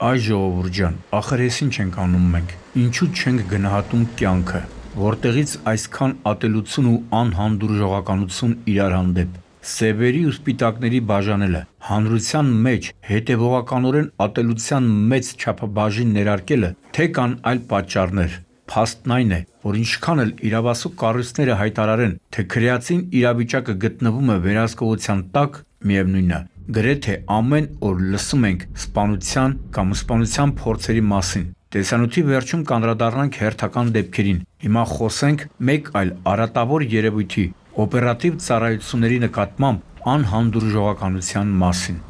Այ ժողովուրդ ջան, ախր ես ինչ ենք անում մենք, ինչու չենք գնահատում կյանքը, որտեղից այսքան ատելություն ու անհանդուրժողականություն իրար հանդեպ, սևերի ու սպիտակների բաժանելը, հանրության մեջ հետևողականորեն ատելության մեծ չափաբաժին ներարկելը, թե կան այլ պատճառներ, փաստն այն է, որ ինչքան էլ իրավասու կառույցները հայտարարեն, թե քրեացին իրավիճակը գտնվում է վերահսկողության տակ, միևնույնն է, գրեթե ամեն օր լսում ենք սպանության կամ սպանության փորձերի մասին։ Տեսանյութի վերջում կանդրադառնանք հերթական դեպքերին։ Հիմա խոսենք մեկ այլ արատավոր երևույթի՝ օպերատիվ ծառայությունների նկատմամբ անհանդուրժողականության մասին։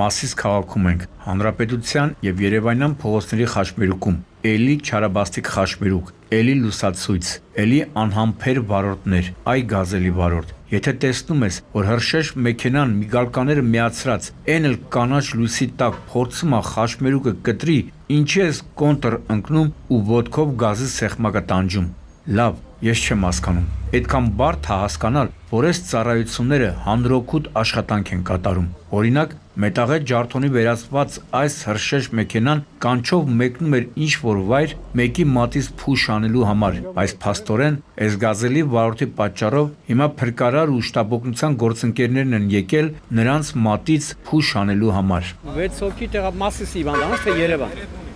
Մասիս քաղաքում ենք, Հանրապետության և Երևանյան փողոցների խաչմերուկում, էլի չարաբաստիկ խաչմերուկ, էլի լուսացույց, էլի անհամբեր վարորդներ, այ գազելի վարորդ։ Եթե տեսնում ես, որ հրշեջ մեքենան միգալկաները միացրած, էն էլ կանաչ լույսի տակ փորձում է խաչմերուկը կտրի, ինչի ես կոնտր ընկնում ու ոտքով գազի սեղմակը տանջում։ Լավ, ես չեմ հասկանում, այդքան բարդ է հասկանալ, որ այս ծառայությունները հանրօգուտ աշխատանք են կատարում։ Օրինակ, մետաղե ջարդոնի վերածված այս հրշեջ մեքենան կանչով մեկնում էր ինչ-որ վայր մեկի մատից փուշ անելու համար, բայց փաստորեն այս գազելի վարորդի պատճառով հիմա փրկարար ու շտապօգնության գործընկերներն են եկել նրանց մատից փուշ անելու համար։ 6 հոգի տեղա Մասիս հիվանդանոց թե Երևան։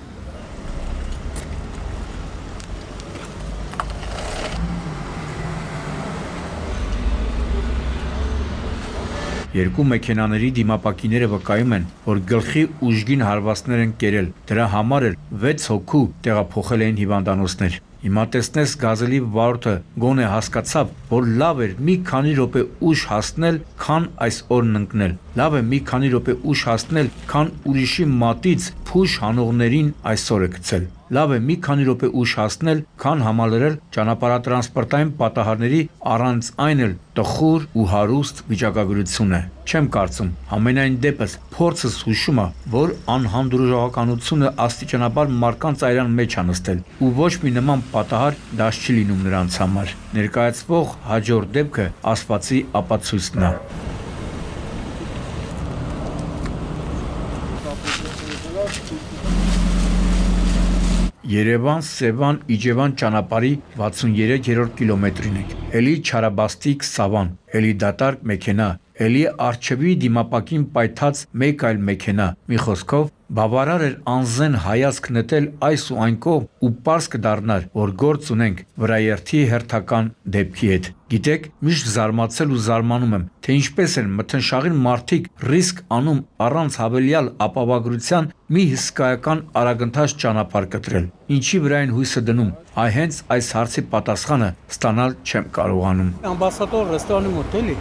Երկու մեքենաների դիմապակիները վկայում են, որ գլխի ուժգին հարվածներ են կերել, դրա համար էլ 6 հոգու տեղափոխել էին հիվանդանոցներ։ Հիմա տեսնես գազելի վարորդը գոնե հասկացավ, որ լավ էր մի քանի րոպե ուշ հասնել, քան այս օրն ընկնել։ Լավ է մի քանի րոպե ուշ հասնել, քան ուրիշի մատից փուշ հանողներին այսօր է գցել։ Լավ է մի քանի րոպե ուշ հասնել, քան համալրել ճանապարհատրանսպորտային պատահարների առանց այն էլ տխուր ու հարուստ վիճակագրությունը։ Չեմ կարծում, համենայն դեպս փորձս հուշում է, որ անհանդուրժողականությունը աստիճանաբար մարդկանց այրան մեջ է նստել, ու ոչ մի նման պատահար դաշ չի լինում նրանց համար։ Ներկայացվող հաջորդ դեպքը ասվածի ապացույցն է։ Երևան-Սևան Իջևան ճանապարհի 63-րդ կիլոմետրին ենք, էլի չարաբաստիկ Սավան, էլի դատարկ մեքենա, էլի առջևի դիմապակին պայթած մեկ այլ մեքենա, մի խոսքով բավարար էր անզեն հայացք նետել այս ու այն կողմ ու պարզ կդառնար, որ գործ ունենք վրաերթի հերթական դեպքի հետ։ Գիտեք, միշտ զարմացել ու զարմանում եմ, թե ինչպես են մթնշաղին մարդիկ ռիսկ անում առանց հավելյալ ապավագրության մի հսկայական արագընթաց ճանապարհ կտրել։ Ինչի վրա են հույսը դնում, այ հենց այս հարցի պատասխանը ստանալ չեմ կարողանում։ Ամբասադոր ռեստորանի մոտ էլի։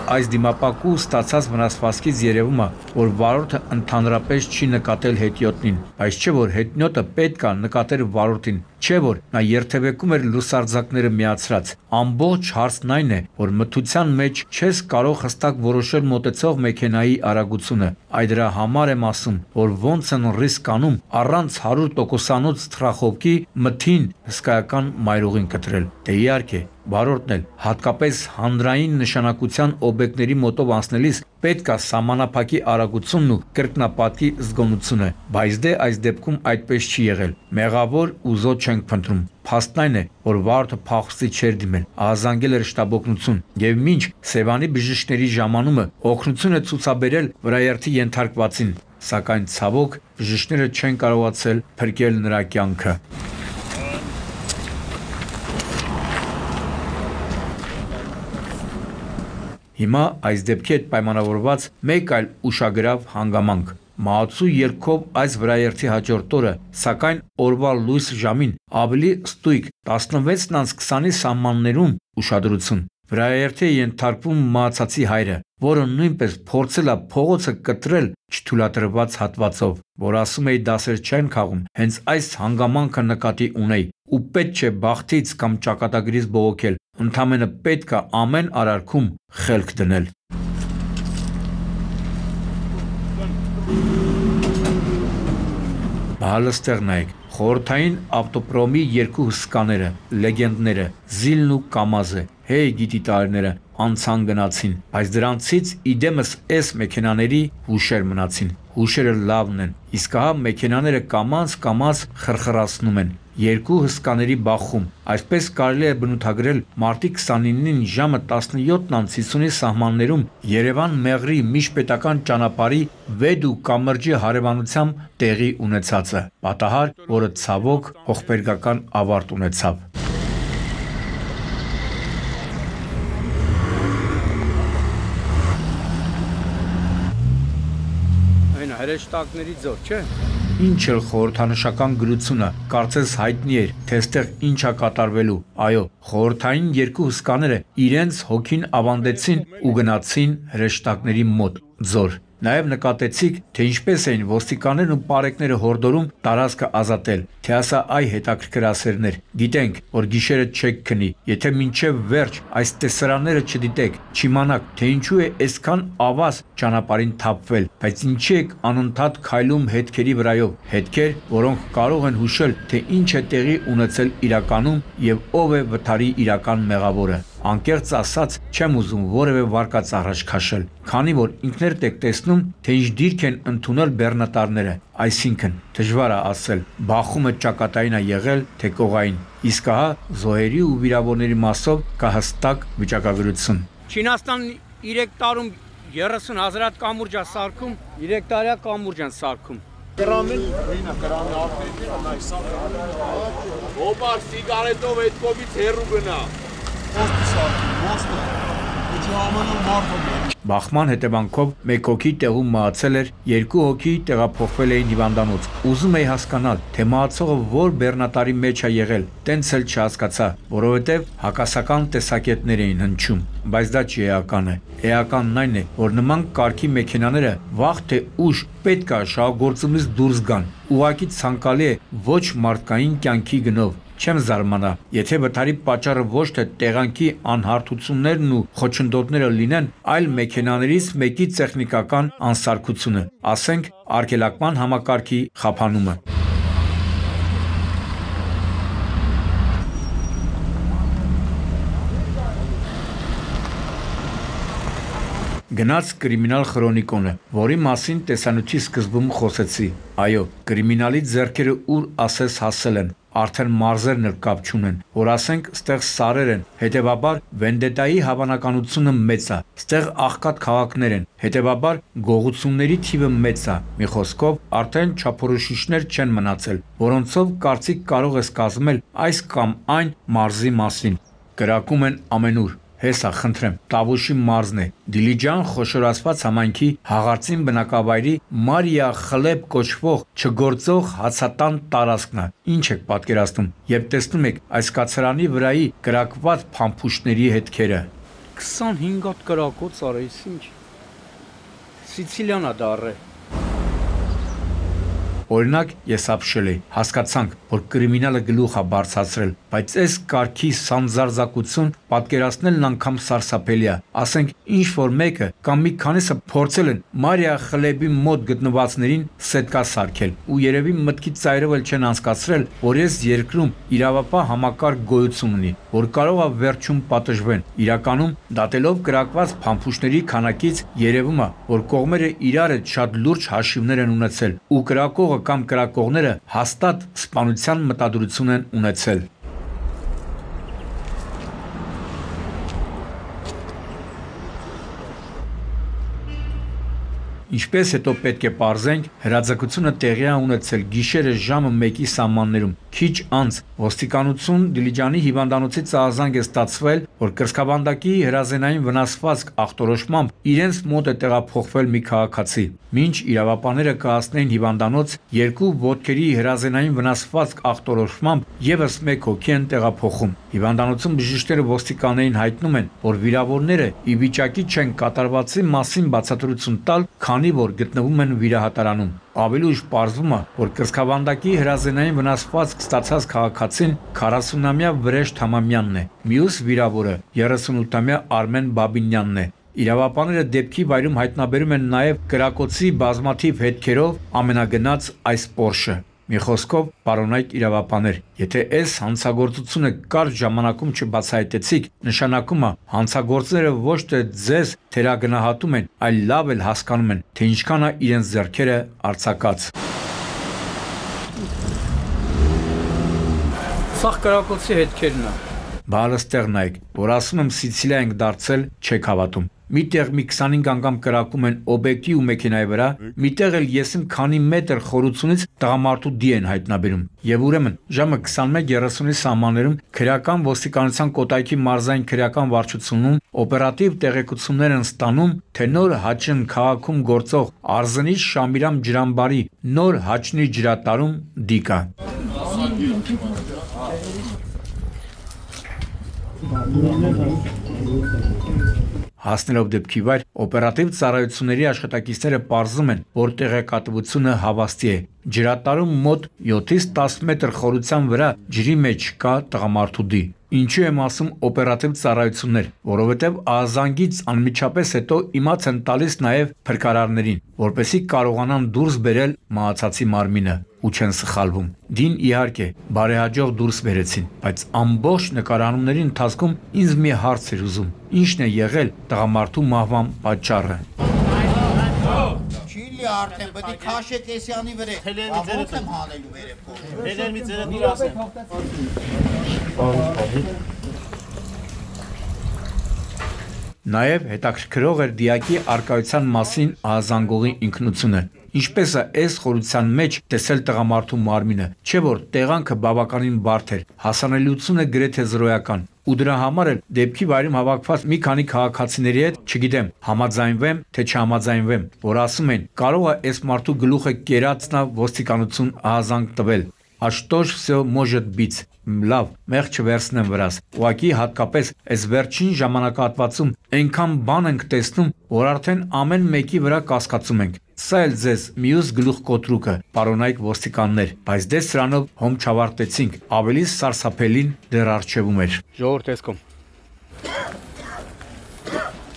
Այս դիմապակու ստացած վնասվածքից երևում է, որ վարորդը ընդհանրապես չի նկատել հետիոտնին, բայց չէ որ հետնյոտը պետք է նկատեր վարորդին, չէ որ նա երթևեկում էր լուսարձակները միացրած։ Ամբողջ հարցն այն է, որ մթության մեջ չես կարող հստակ որոշել մոտեցող մեքենայի արագությունը։ Այ դրա համար եմ ասում, որ ոնց են ռիսկ անում առանց 100%-անոց թրախովքի մթին հսկայական մայրուղին կտրել։ Դե իհարկե, վարորդն էլ հատկապես հանրային նշանակության օբյեկտների մոտով անցնելիս պետք է սահմանափակի արագությունն ու կրկնապատկի զգոնությունը, բայց դե այս դեպքում այդպես չի եղել։ Մեղավոր ու զոհ չենք փնտրում։ Փաստն այն է, որ վարորդը փախուստի չէր դիմել, ահազանգել էր շտապօգնություն, եւ մինչ Սևանի բժիշկների ժամանումը օգնություն է ցուցաբերել վրաերթի ենթարկվածին, սակայն ցավոք բժիշկները չեն կարողացել փրկել նրա կյանքը։ Հիմա այս դեպքի հետ պայմանավորված մեկ այլ ուշագրավ հանգամանք։ Մահացու ելքով այս վրաերթի հաջորդ օրը, սակայն օրվա լույս ժամին ավելի ստույգ 16:20-ի սահմաններում ուշադրություն։ Վրաերթի է ենթարկվում մահացածի հայրը, որը նույնպես փորձել է փողոցը կտրել չթույլատրված հատվածով, որ ասում էի դասեր չեն քաղում, հենց այս հանգամանքը նկատի ունեի, ու պետք չէ բախտից կամ ճակատագրից բողոքել, ընդամենը պետք է ամեն արարքում խելք դնել։ Հալստեղ նայեք, Խորհրդային ավտոպրոմի երկու հսկաները, լեգենդները, Զիլն ու Կամազը, հեյ գիտի տարիները, անցան գնացին, բայց դրանցից իդեմս էս մեքենաների հուշեր մնացին, հուշերը լավն են, իսկ ահա մեքենաները կամաց խրխրացնում են, երկու հսկաների բախում, այսպես կարելի է բնութագրել մարտի 29-ին ժամը 17:50-ի սահմաններում Երևան Մեղրի միջպետական ճանապարհի Վեդու կամրջի հարևանությամբ տեղի ունեցածը, պատահար, որը ցավոք ողբերգական ավարտ ունեցավ։ Հրեշտակների ձոր, չէ։ Ինչ էլ խորհրդանշական գրությունը, կարծես հայտնի էր, թե ստեղ ինչ է կատարվելու։ Այո, խորհրդային երկու հսկաները իրենց հոգին ավանդեցին ու գնացին հրեշտակների մոտ, ձոր։ Նաև նկատեցիք, թե ինչպես էին ոստիկաններն ու պարեկները հորդորում տարածքը ազատել, թե ասա այ հետաքրքրասերներ, գիտենք, որ գիշերը չեք քնի, եթե մինչև վերջ այս տեսարանները չդիտեք, չիմանաք, թե ինչու է այսքան ավազ ճանապարհին թափվել, բայց ինչի եք անընդհատ քայլում հետքերի վրայով, հետքեր, որոնք կարող են հուշել, թե ինչ է տեղի ունեցել իրականում եւ ով է վթարի իրական մեղավորը։ Անկեղծ ասած, չեմ ուզում որևէ վարկած առաջ քաշել, քանի որ ինքներդ եք տեսնում, թե ինչ դիրք են ընդունել բեռնատարները, այսինքն, դժվար է ասել, բախումը ճակատային է եղել, թե կողային, իսկ ահա զոհերի ու վիրավորների մասով կա հստակ վիճակագրություն։ Չինաստանն 3 տարում 30,000 կամուրջ է սարքում, 3 տարյա կամուրջ են սարքում։ Կրամել, վինա, կրամի աղբետի, անայսա, ոպար սիգարետով այդ կոմից հերու գնա։ Բախման հետևանքով մեկ հոգի տեղում մահացել էր, երկու հոգի տեղափոխվել էին հիվանդանոց։ Ուզում էի հասկանալ, թե մահացողը որ բեռնատարի մեջ է եղել, տենց էլ չհասկացա, որովհետև հակասական տեսակետներ էին հնչում, բայց դա չի էական է։ Էականն այն է, որ նման կարգի մեքենաները վաղ թե ուշ պետք է շահագործումից դուրս գան։ Ուղղակի ցանկալի է ոչ մարդկային կյանքի գնով։ Չեմ զարմանա, եթե վթարի պատճառը ոչ թե տեղանքի անհարթություններն ու խոչընդոտները լինեն, այլ մեքենաներից մեկի տեխնիկական անսարքությունը, ասենք արգելակման համակարգի խափանումը։ Գնաց կրիմինալ խրոնիկոնը, որի մասին տեսանյութի սկզբում խոսեցի։ Այո, կրիմինալի ձեռքերը ուր ասես հասել են, արդեն մարզերն էլ կապ չունեն, որ ասենք ստեղ սարեր են, հետևաբար վենդետայի հավանականությունը մեծ է, ստեղ աղքատ քաղաքներ են, հետևաբար գողությունների թիվը մեծ է, մի խոսքով արդեն չափորոշիչներ չեն մնացել, որոնցով կարծիք կարող ես կազմել այս կամ այն մարզի մասին, կրակում են ամենուր։ Հեսա, խնդրեմ, Տավուշի մարզն է, Դիլիջան խոշորացված համայնքի հաղարծին բնակավայրի Մարիա Խլեբ կոչվող չգործող հացատան տարածքն է, ինչ եք պատկերացնում, եւ տեսնում եք այս կացարանի վրայի կրակված փամփուշտների հետքերը։ 25 հատ կրակոց արես, ինչ։ Սիցիլիան է դառը։ Օրինակ, ես ապշել էի, հասկացանք, որ կրիմինալը գլուխ է բարձրացրել, բայց այս կարգի սանձարձակություն պատկերացնելն անգամ սարսափելի է։ Ասենք, ինչ որ մեկը կամ մի քանիսը փորձել են Մարիա Խլեբի մոտ գտնվածներին սետկա սարքել, ու երևի մտքի ծայրով էլ չեն անցկացրել, որ այս երկրում իրավապահ համակարգ գոյություն ունի, որ կարող է վերջում պատժվեն։ Իրականում, դատելով կրակված փամփուշտների քանակից երևում է, որ կողմերը իրար հետ շատ լուրջ հաշիվներ են ունեցել, ու կրակողը կամ կրակողները հաստատ սպանության մտադրություն են ունեցել։ Ինչպես հետո պետք է պարզենք, հրաձգությունը տեղի է ունեցել գիշերը ժամը 1-ի սահմաններում։ Քիչ անց ոստիկանություն Դիլիջանի հիվանդանոցից ահազանգ է ստացվել, որ կրծքավանդակի հրազենային վնասվածք ախտորոշմամբ իրենց մոտ է տեղափոխվել մի քաղաքացի։ Մինչ իրավապահները կհասնեին հիվանդանոց, երկու ոտքերի հրազենային վնասվածք ախտորոշմամբ եւս մեկ հոգի են տեղափոխում։ Հիվանդանոցում բժիշկները ոստիկաններին հայտնում են, որ վիրավորները ի վիճակի չեն կատարվածի մասին բացատրություն տալ, քանի որ գտնվում են վիրահատարանում։ Ավելի ուշ պարզվում է, որ կրծքավանդակի հրազենային վնասվածք ստացած քաղաքացին 40-ամյա Վրեժ Թամամյանն է, մյուս վիրավորը 38-ամյա Արմեն Բաբինյանն է։ Իրավապահները դեպքի վայրում հայտնաբերում են նաև կրակոցի բազմաթիվ հետքերով ամենագնաց այս Պորշը։ Մի խոսքով, պարոնայք իրավապաներ, եթե այս հանցագործությունը կարճ ժամանակում չբացահայտեցիք, նշանակում է հանցագործները ոչ թե ձեզ թերագնահատում են, այլ լավ էլ հասկանում են, թե ինչքան է իրենց ձեռքերը արձակած։ Սաղ կրակոցի հետքերն է։ Բալստեղ նայեք, որ ասում եմ Սիցիլիա ենք դարձել, չեք հավատում։ Միտեղ մի 25 անգամ կրակում են օբյեկտի ու մեքենայի վրա, միտեղ էլ եսիմ քանի մետր խորությունից տղամարդու դի են հայտնաբերում։ Եվ ուրեմն ժամը 21:30-ի սահմաններում քրեական ոստիկանության Կոտայքի մարզային քրեական վարչությունում օպերատիվ տեղեկություններ են ստանում, թե նոր Հաչն քաղաքում գործող Արզնի Շամիրամ ջրամբարի նոր Հաչնի ջրատարում դի կա։ Հասնելով դեպքի վայր, օպերատիվ ծառայությունների աշխատակիցները պարզում են, որ տեղեկատվությունը հավաստի է։ Ջրատարում մոտ 7-ից 10 մետր խորության վրա ջրի մեջ կա տղամարդու դի։ Ինչու եմ ասում օպերատիվ ծառայություններ, որովհետև ահազանգից անմիջապես հետո իմաց են տալիս նաև փրկարարներին, որպեսզի կարողանան դուրս բերել մահացածի մարմինը ու չեն սխալվում։ Դին իհարկե բարեհաջող դուրս բերեցին, բայց ամբողջ նկարահանումների ընթացքում ինձ մի հարց էր ուզում. ինչն է եղել տղամարդու մահվան պատճառը։ Չիլի արդեն պետք է քաշե կեսյանի վրա։ Ահոտ եմ հանելու վերևքով։ Թելեր մի ձերը դուր ասեմ։ Նաև հետաքրքրող էր դիակի արկայության մասին ահազանգողի ինքնությունը։ Ինչպես է այս խորության մեջ տեսել տղամարդու մարմինը, չէ որ տեղանքը բավականին բարդ էր, հասանելիությունը գրեթե զրոյական, ու դրա համար էլ դեպքի վայրում հավաքված մի քանի քաղաքացիների հետ, չգիտեմ, համաձայնվեմ, թե չհամաձայնվեմ, որ ասում են, կարող է այս մարդու գլուխը կերածնա ոստիկանություն ահազանգ տվել։ А что ж все может быть։ Լավ, մեղ չվերցնեմ վրաս։ Ուղղակի հատկապես այս վերջին ժամանակահատվածում այնքան բան ենք տեսնում, որ արդեն ամեն մեկի վրա կասկածում ենք։ Սա էլ ձեզ մյուս գլուխ կոտրուկը, պարոնայք ոստիկաններ, բայց դե սրանով հոմ չավարտեցինք, ավելի սարսափելին դեռ առջևում էր։ Ժողովուրդ տեսքում։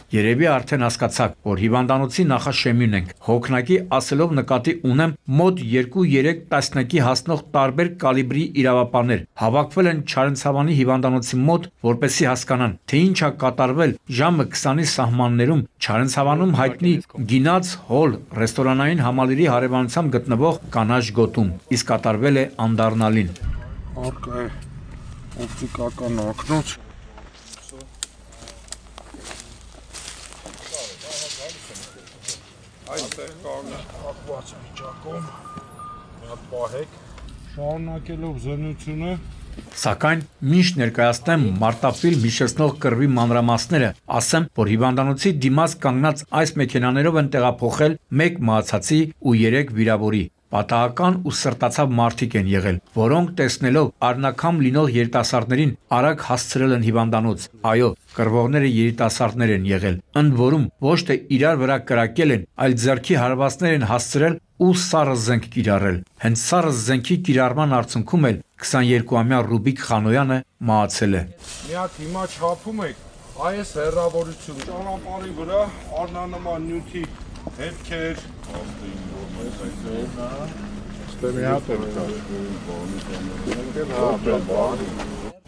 Երևի արդեն հասկացաք, որ հիվանդանոցի նախաշեմին ենք։ Հոգնակի ասելով նկատի ունեմ մոտ 2-3 տասնյակի հասնող տարբեր կալիբրի իրավապաններ հավաքվել են Չարենցավանի հիվանդանոցի մոտ, որպեսզի հասկանան, թե ինչ է կատարվել ժամը 20-ի սահմաններում Չարենցավանում հայտնի Գինած հոլ ռեստորանային համալիրի հարևանությամբ գտնվող կանաչ գոտում, իսկ կատարվել է անդառնալին։ Արկա է օպտիկական ակնոց։ Այստեղ կան ակված վիճակում, մի հատ պահեք, շարունակելով զննությունը։ Սակայն միշտ ներկայացնեմ մարտապիլ հիշեցնող կռվի մանրամասները, ասեմ, որ հիվանդանոցի դիմաց կանգնած այս մեքենաներով են տեղափոխել 1 մահացածի ու 3 վիրավորի։ Պատահական ու սրտացավ մարդիկ են եղել, որոնք տեսնելով արնակամ լինող երիտասարդներին արագ հասցրել են հիվանդանոց։ Այո, կռվողները երիտասարդներ են եղել, ընդ որում ոչ թե իրար վրա կրակել են, այլ ձեռքի հարվածներ են հասցրել ու սառը զենք կիրառել։ Հենց սառը զենքի կիրառման արդյունքում էլ 22-ամյա Ռուբիկ Խանոյանը մահացել է։ Միակ հիմա չափում եք այս հեռավորություն ճանապարհի վրա առնանման նյութի հետքեր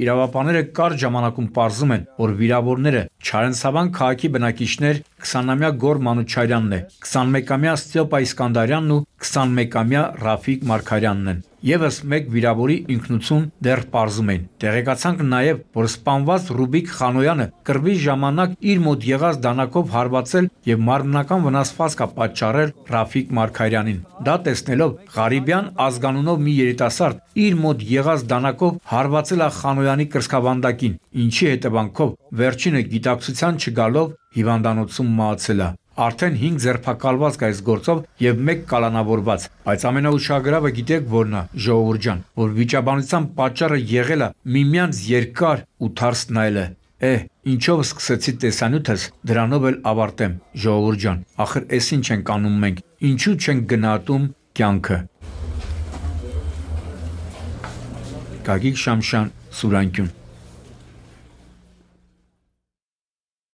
Իրավապանները կարճ ժամանակում պարզում են, որ վիրավորները Չարենցավան քաղաքի բնակիչներ 20-ամյա Գոր Մանուչարյանն է, 21-ամյա Ստյոպա Իսկանդարյանն ու 21-ամյա Ռաֆիկ Մարգարյանն են։ Եվս մեկ վիրավորի ինքնություն դեռ պարզում են։ Տեղեկացանք նաև, որ սպանված Ռուբիկ Խանոյանը կռվի ժամանակ իր մոտ եղած դանակով հարվածել եւ մարմնական վնասվածք պատճառել Ռաֆիկ Մարգարյանին։ Դա տեսնելով Ղարիբյան ազգանունով մի երիտասարդ իր մոտ եղած դանակով հարվածել է Խանոյանի կրծքավանդակին, ինչի հետևանքով վերջինը գիտակցության չգալով հիվանդանոցում մահացել է։ Արդեն 5 ձերբակալված կա այս գործով եւ 1 կալանավորված, բայց ամենաուշագրավը գիտեք որն է, ժողովուրդ ջան, որ վիճաբանության պատճառը եղել է միմյանց երկար ու թարս նայելը։ Ինչով սկսեցի տեսանյութս, դրանով էլ ավարտեմ, ժողովուրդ ջան, ախր էս ինչ ենք անում մենք, ինչու չենք գնահատում կյանքը։ Գագիկ Շամշյան, Սուրանկյուն։